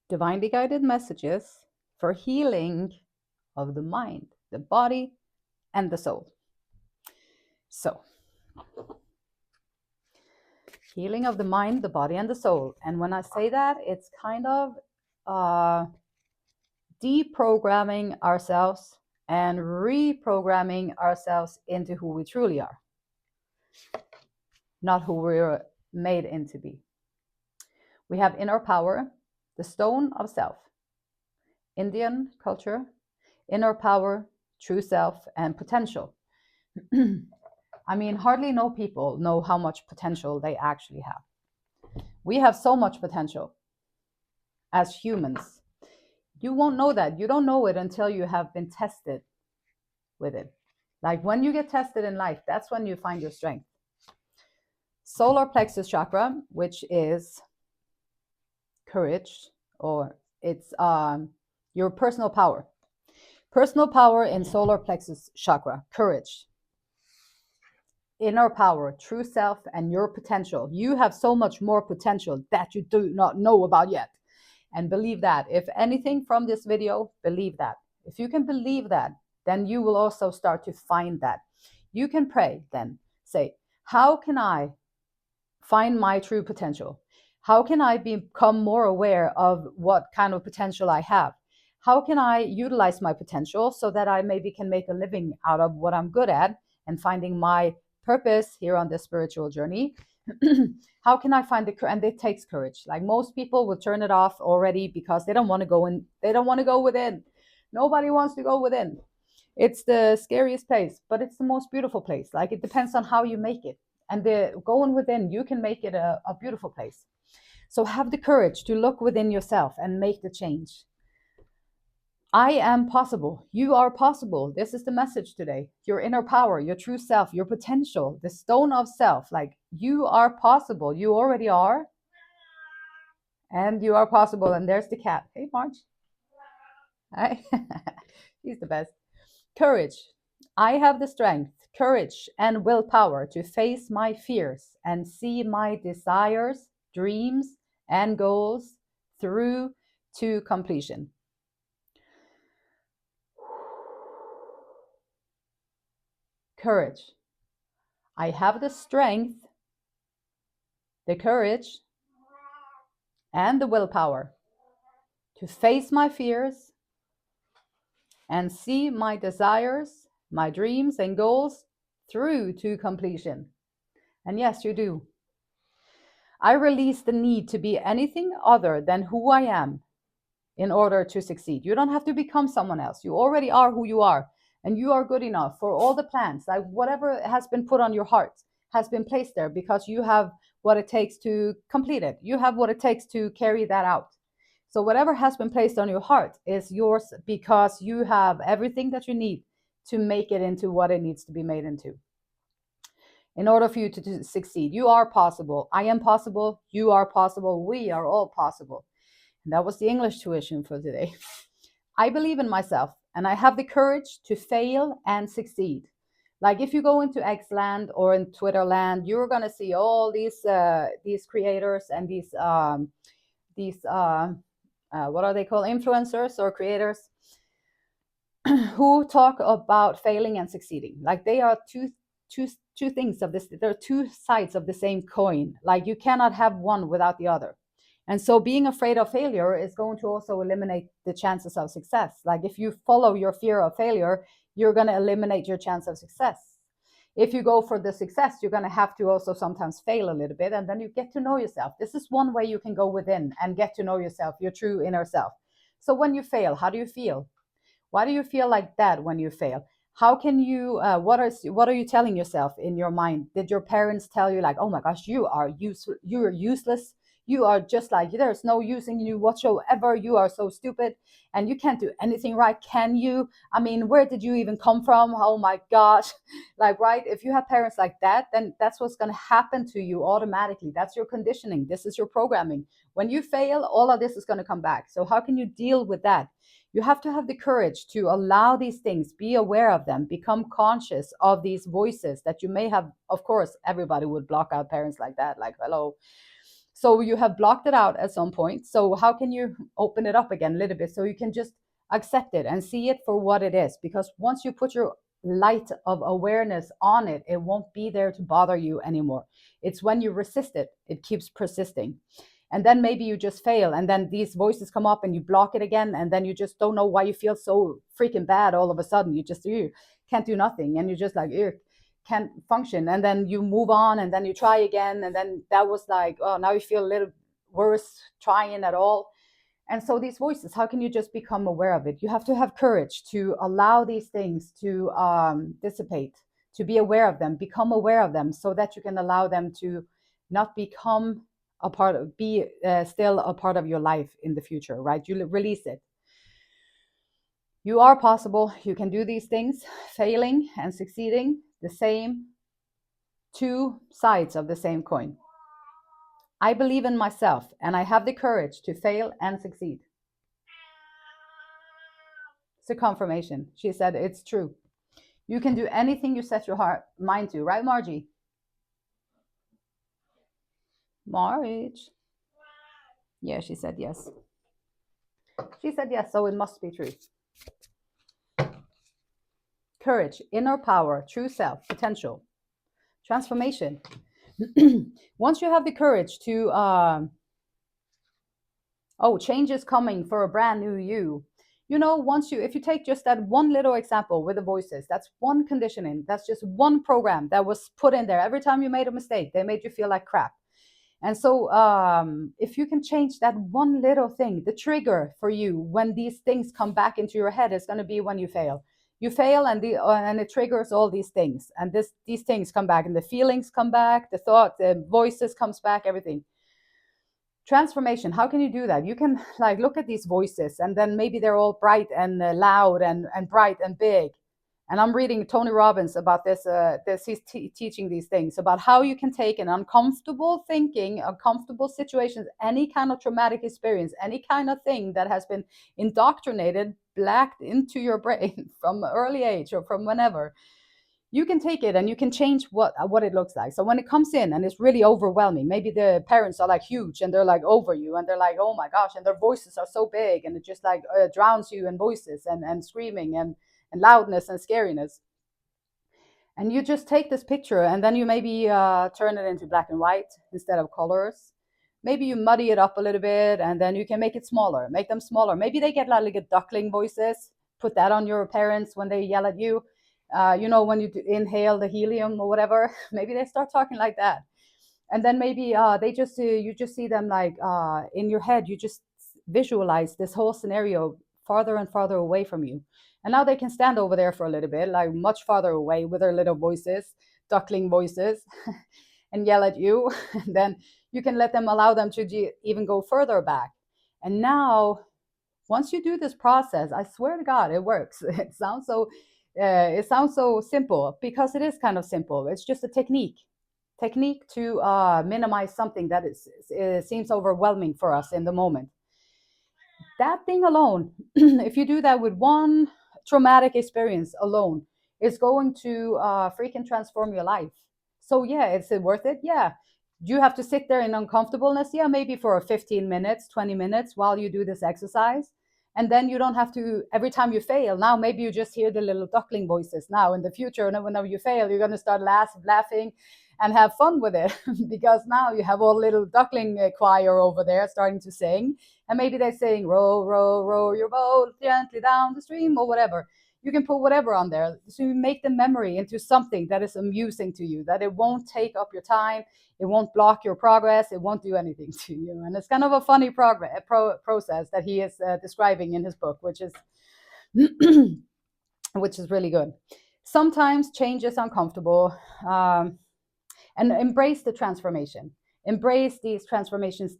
divinely guided messages for healing of the mind, the body, and the soul. So, healing of the mind, the body, and the soul. And when I say that, it's kind of deprogramming ourselves and reprogramming ourselves into who we truly are, not who we're made into be. We have inner power, the stone of self. Indian culture, inner power, true self, and potential. I mean, hardly no people know how much potential they actually have. We have so much potential as humans. You won't know that. You don't know it until you have been tested with it. Like when you get tested in life, that's when you find your strength. Solar plexus chakra, which is courage, or it's your personal power. Personal power in solar plexus chakra, courage, inner power, true self, and your potential. You have so much more potential that you do not know about yet. And believe that. If anything from this video, believe that. If you can believe that, then you will also start to find that. You can pray then. Say, how can I find my true potential? How can I become more aware of what kind of potential I have? How can I utilize my potential so that I maybe can make a living out of what I'm good at and finding my purpose here on this spiritual journey? How can I find the, and it takes courage. Like most people will turn it off already because they don't want to go in, they don't want to go within. Nobody wants to go within. It's the scariest place, but it's the most beautiful place. Like it depends on how you make it. And the going within, you can make it a beautiful place. So have the courage to look within yourself and make the change. I am possible. You are possible. This is the message today. Your inner power, your true self, your potential, the stone of self. Like you are possible. You already are. And you are possible. And there's the cat. Hey, Marge. Hi. She's the best. Courage. I have the strength, courage, and willpower to face my fears and see my desires, dreams, and goals through to completion. Courage. I have the strength, the courage, and the willpower to face my fears and see my desires, my dreams, and goals through to completion. And yes, you do. I release the need to be anything other than who I am in order to succeed. You don't have to become someone else. You already are who you are, and you are good enough for all the plans. Like whatever has been put on your heart has been placed there because you have what it takes to complete it. You have what it takes to carry that out. So whatever has been placed on your heart is yours because you have everything that you need to make it into what it needs to be made into. In order for you to succeed, you are possible. I am possible. You are possible. We are all possible. And that was the English tuition for today. I believe in myself and I have the courage to fail and succeed. Like if you go into X land or in Twitter land, you're gonna see all these creators and these what are they called, influencers or creators who talk about failing and succeeding. Like they are two things of this. There are two sides of the same coin. Like you cannot have one without the other. And so being afraid of failure is going to also eliminate the chances of success. Like if you follow your fear of failure, you're going to eliminate your chance of success. If you go for the success, you're going to have to also sometimes fail a little bit, and then you get to know yourself. This is one way you can go within and get to know yourself, your true inner self. So when you fail, how do you feel? Why do you feel like that when you fail? How can you what are you telling yourself in your mind? Did your parents tell you like, oh my gosh, you are useless, you are just like, there's no use in you whatsoever, you are so stupid and you can't do anything right, can you? I mean, where did you even come from? Oh my gosh. Like, right, if you have parents like that, then that's what's going to happen to you automatically. That's your conditioning. This is your programming. When you fail, all of this is going to come back. So how can you deal with that? You have to have the courage to allow these things, be aware of them, become conscious of these voices that you may have. Of course, everybody would block out parents like that, like, hello. So you have blocked it out at some point. So how can you open it up again a little bit so you can just accept it and see it for what it is? Because once you put your light of awareness on it, it won't be there to bother you anymore. It's when you resist it, it keeps persisting. And then maybe you just fail, and then these voices come up and you block it again, and then you just don't know why you feel so freaking bad all of a sudden. You just can't do nothing, and you're just like can't function. And then you move on, and then you try again, and then that was like, oh, now you feel a little worse trying at all. And so these voices, how can you just become aware of it? You have to have courage to allow these things to dissipate, to be aware of them, become aware of them, so that you can allow them to not become a part of, be still a part of your life in the future, right? You release it. You are possible. You can do these things. Failing and succeeding, the same, two sides of the same coin. I believe in myself, and I have the courage to fail and succeed. It's a confirmation. She said it's true. You can do anything you set your mind to, right, Margie? Marge. Yeah, she said yes. She said yes, so it must be true. Courage, inner power, true self, potential, transformation. Once you have the courage to, change is coming for a brand new you. You know, if you take just that one little example with the voices, that's one conditioning, that's just one program that was put in there. Every time you made a mistake, they made you feel like crap. And so if you can change that one little thing, the trigger for you when these things come back into your head is going to be when you fail. You fail, and it triggers all these things, and these things come back, and the feelings come back, the thought, the voices comes back, everything. Transformation, how can you do that? You can like look at these voices, and then maybe they're all bright and loud and bright and big. And I'm reading Tony Robbins about this. He's teaching these things about how you can take an uncomfortable thinking, uncomfortable situations, any kind of traumatic experience, any kind of thing that has been indoctrinated, blacked into your brain from early age or from whenever. You can take it and you can change what it looks like. So when it comes in and it's really overwhelming, maybe the parents are like huge and they're like over you, and they're like, oh my gosh, and their voices are so big, and it just like drowns you in voices and screaming and loudness and scariness. And you just take this picture, and then you maybe turn it into black and white instead of colors. Maybe you muddy it up a little bit, and then you can make it smaller, make them smaller. Maybe they get like a duckling voices. Put that on your parents when they yell at you. When you inhale the helium or whatever, maybe they start talking like that. And then maybe you just see them like in your head, you just visualize this whole scenario farther and farther away from you. And now they can stand over there for a little bit, like much farther away with their little voices, duckling voices, and yell at you. And then you can allow them to even go further back. And now, once you do this process, I swear to God, it works. It sounds so simple, because it is kind of simple. It's just a technique to minimize something that seems overwhelming for us in the moment. That thing alone, if you do that with one traumatic experience alone, is going to freaking transform your life. So yeah, is it worth it? Yeah. Do you have to sit there in uncomfortableness? Yeah, maybe for 15 minutes, 20 minutes while you do this exercise. And then you don't have to, every time you fail, now maybe you just hear the little duckling voices. Now in the future, whenever you fail, you're going to start laughing and have fun with it, because now you have all little duckling choir over there starting to sing. And maybe they're saying, row, row, row your boat gently down the stream, or whatever. You can put whatever on there. So you make the memory into something that is amusing to you, that it won't take up your time, it won't block your progress, it won't do anything to you. And it's kind of a funny process that he is describing in his book, which is really good. Sometimes change is uncomfortable, and embrace the transformation. Embrace these transformations.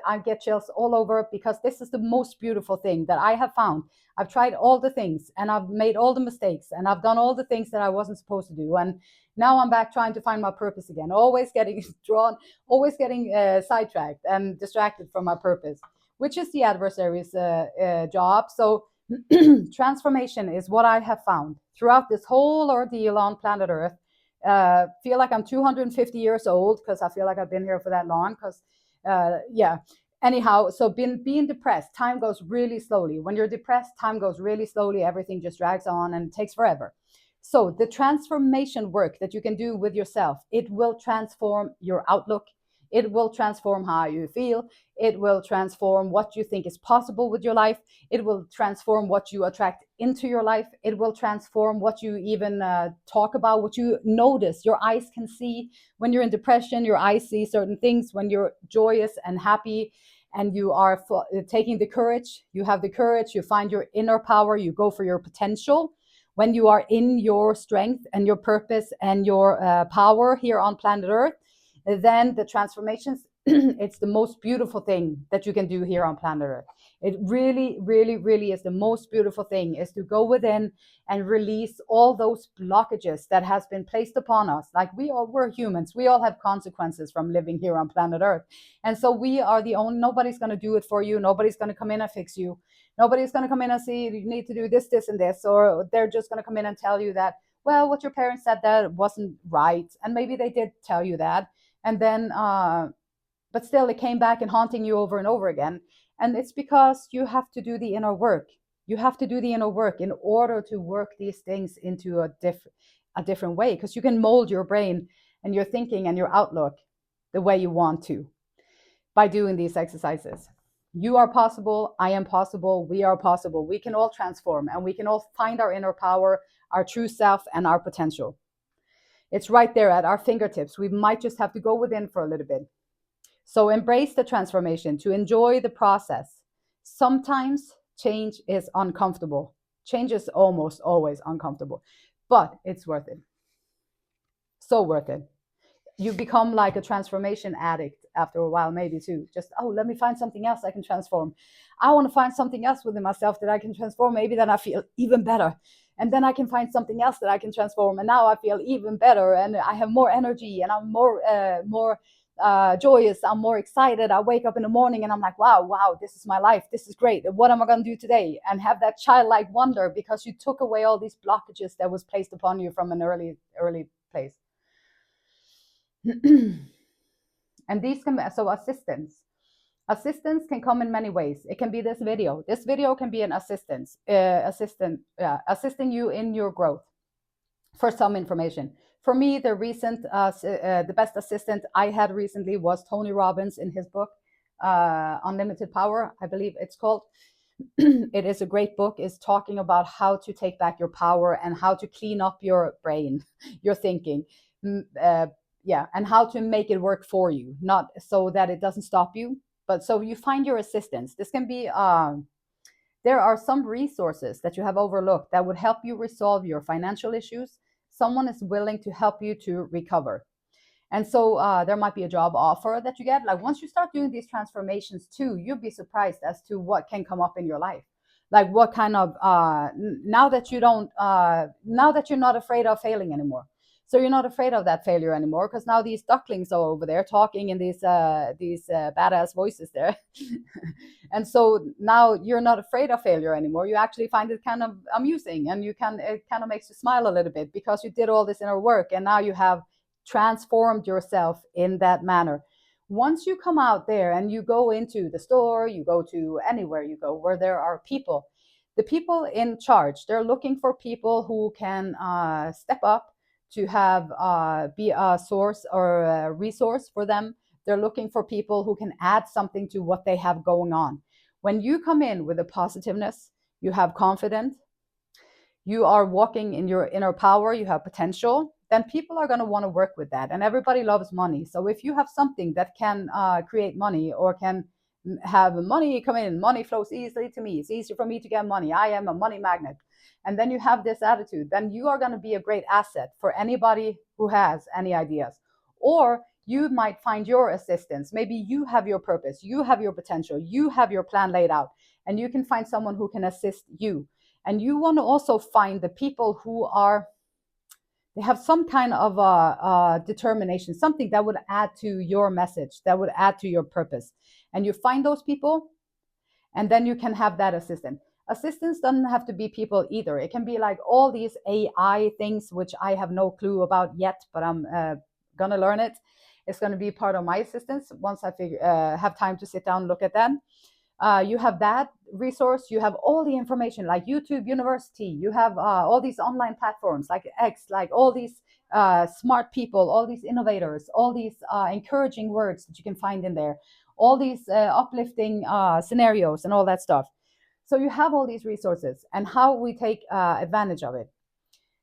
I get chills all over, because this is the most beautiful thing that I have found. I've tried all the things, and I've made all the mistakes, and I've done all the things that I wasn't supposed to do. And now I'm back trying to find my purpose again, always getting always getting sidetracked and distracted from my purpose, which is the adversary's job. So transformation is what I have found throughout this whole ordeal on planet Earth. Feel like I'm 250 years old, because I feel like I've been here for that long, because Yeah. Anyhow, so being depressed, time goes really slowly. When you're depressed, time goes really slowly. Everything just drags on and takes forever. So the transformation work that you can do with yourself, it will transform your outlook. It will transform how you feel. It will transform what you think is possible with your life. It will transform what you attract into your life. It will transform what you even talk about, what you notice. Your eyes can see. When you're in depression, your eyes see certain things. When you're joyous and happy and you are taking the courage, you have the courage, you find your inner power, you go for your potential. When you are in your strength and your purpose and your power here on planet Earth, then the transformations, it's the most beautiful thing that you can do here on planet Earth. It really, really, really is the most beautiful thing, is to go within and release all those blockages that has been placed upon us. Like we're humans. We all have consequences from living here on planet Earth. And so we are the only, nobody's going to do it for you. Nobody's going to come in and fix you. Nobody's going to come in and say, you need to do this, this, and this. Or they're just going to come in and tell you that, well, what your parents said that wasn't right. And maybe they did tell you that. And then, but still it came back and haunting you over and over again. And it's because you have to do the inner work. You have to do the inner work in order to work these things into a different way, because you can mold your brain and your thinking and your outlook the way you want to by doing these exercises. You are possible. I am possible. We are possible. We can all transform and we can all find our inner power, our true self, and our potential. It's right there at our fingertips. We might just have to go within for a little bit. So embrace the transformation, to enjoy the process. Sometimes change is uncomfortable. Change is almost always uncomfortable, but it's worth it. So worth it. You become like a transformation addict after a while, maybe too. Just, oh, let me find something else I can transform. I want to find something else within myself that I can transform. Maybe then I feel even better. And then I can find something else that I can transform. And now I feel even better. And I have more energy and I'm more joyous. I'm more excited. I wake up in the morning and I'm like, wow, this is my life. This is great. What am I going to do today? And have that childlike wonder because you took away all these blockages that was placed upon you from an early place. And these can, so assistance can come in many ways. It can be this video can be an assisting you in your growth for some information. For me, the best assistant I had recently was Tony Robbins in his book Unlimited Power, I believe it's called. It is a great book. It's talking about how to take back your power and how to clean up your brain, your thinking, and how to make it work for you, not so that it doesn't stop you, but so you find your assistance. This can be there are some resources that you have overlooked that would help you resolve your financial issues. Someone is willing to help you to recover. And so there might be a job offer that you get. Like once you start doing these transformations too, you'll be surprised as to what can come up in your life. Like what kind of now that you're not afraid of failing anymore. So you're not afraid of that failure anymore, because now these ducklings are over there talking in these badass voices there. And so now you're not afraid of failure anymore. You actually find it kind of amusing, and it kind of makes you smile a little bit because you did all this inner work and now you have transformed yourself in that manner. Once you come out there and you go into the store, you go to anywhere you go where there are people, the people in charge, they're looking for people who can step up to have be a source or a resource for them. They're looking for people who can add something to what they have going on. When you come in with a positiveness, you have confidence, you are walking in your inner power, you have potential, then people are going to want to work with that. And everybody loves money. So if you have something that can create money or can have money come in, money flows easily to me, it's easier for me to get money, I am a money magnet, and then you have this attitude, then you are going to be a great asset for anybody who has any ideas. Or you might find your assistance. Maybe you have your purpose, you have your potential, you have your plan laid out, and you can find someone who can assist you. And you want to also find the people who they have some kind of determination, something that would add to your message, that would add to your purpose. And you find those people, and then you can have that assistant. Assistance doesn't have to be people either. It can be like all these AI things, which I have no clue about yet, but I'm gonna learn it. It's going to be part of my assistance once I have time to sit down and look at that. You have that resource. You have all the information like YouTube University. You have all these online platforms like X, like all these smart people, all these innovators, all these encouraging words that you can find in there, all these uplifting scenarios and all that stuff. So you have all these resources, and how we take advantage of it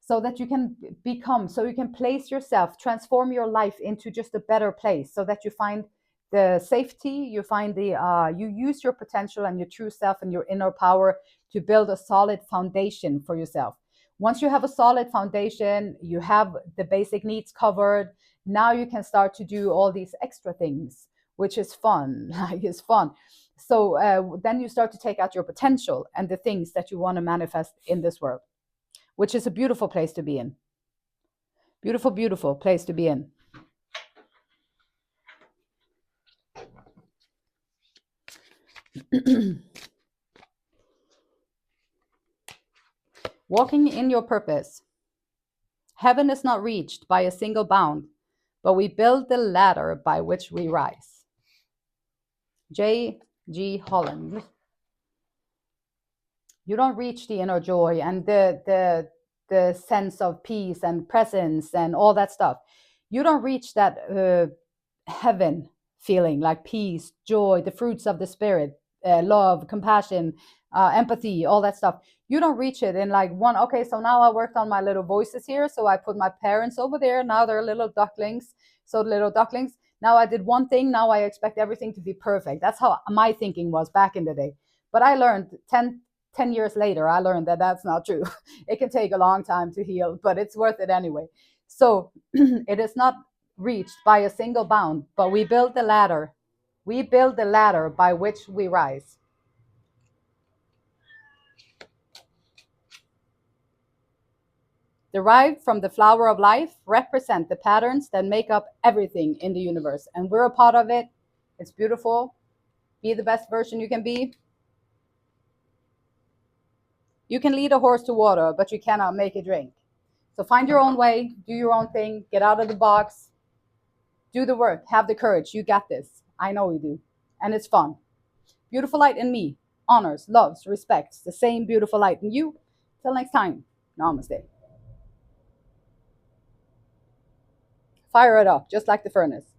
so that you can become, so you can place yourself, transform your life into just a better place, so that you find the safety, you find the you use your potential and your true self and your inner power to build a solid foundation for yourself. Once you have a solid foundation, you have the basic needs covered. Now you can start to do all these extra things, which is fun. Like, it's fun. So then you start to take out your potential and the things that you want to manifest in this world, which is a beautiful place to be in. Beautiful, beautiful place to be in. Walking in your purpose. Heaven is not reached by a single bound, but we build the ladder by which we rise. J.G. Holland. You don't reach the inner joy and the sense of peace and presence and all that stuff. You don't reach that heaven feeling, like peace, joy, the fruits of the spirit, love, compassion, empathy, all that stuff. You don't reach it in like one, okay, so now I worked on my little voices here, so I put my parents over there, now they're little ducklings. So little ducklings, now I did one thing, now I expect everything to be perfect. That's how my thinking was back in the day. But I learned 10 years later, I learned that that's not true. It can take a long time to heal, but it's worth it anyway. So it is not reached by a single bound, but we build the ladder. We build the ladder by which we rise. Derived from the flower of life, represent the patterns that make up everything in the universe. And we're a part of it. It's beautiful. Be the best version you can be. You can lead a horse to water, but you cannot make it drink. So find your own way, do your own thing, get out of the box, do the work, have the courage. You got this. I know you do. And it's fun. Beautiful light in me honors, loves, respects the same beautiful light in you. Till next time, namaste. Fire it up, just like the furnace.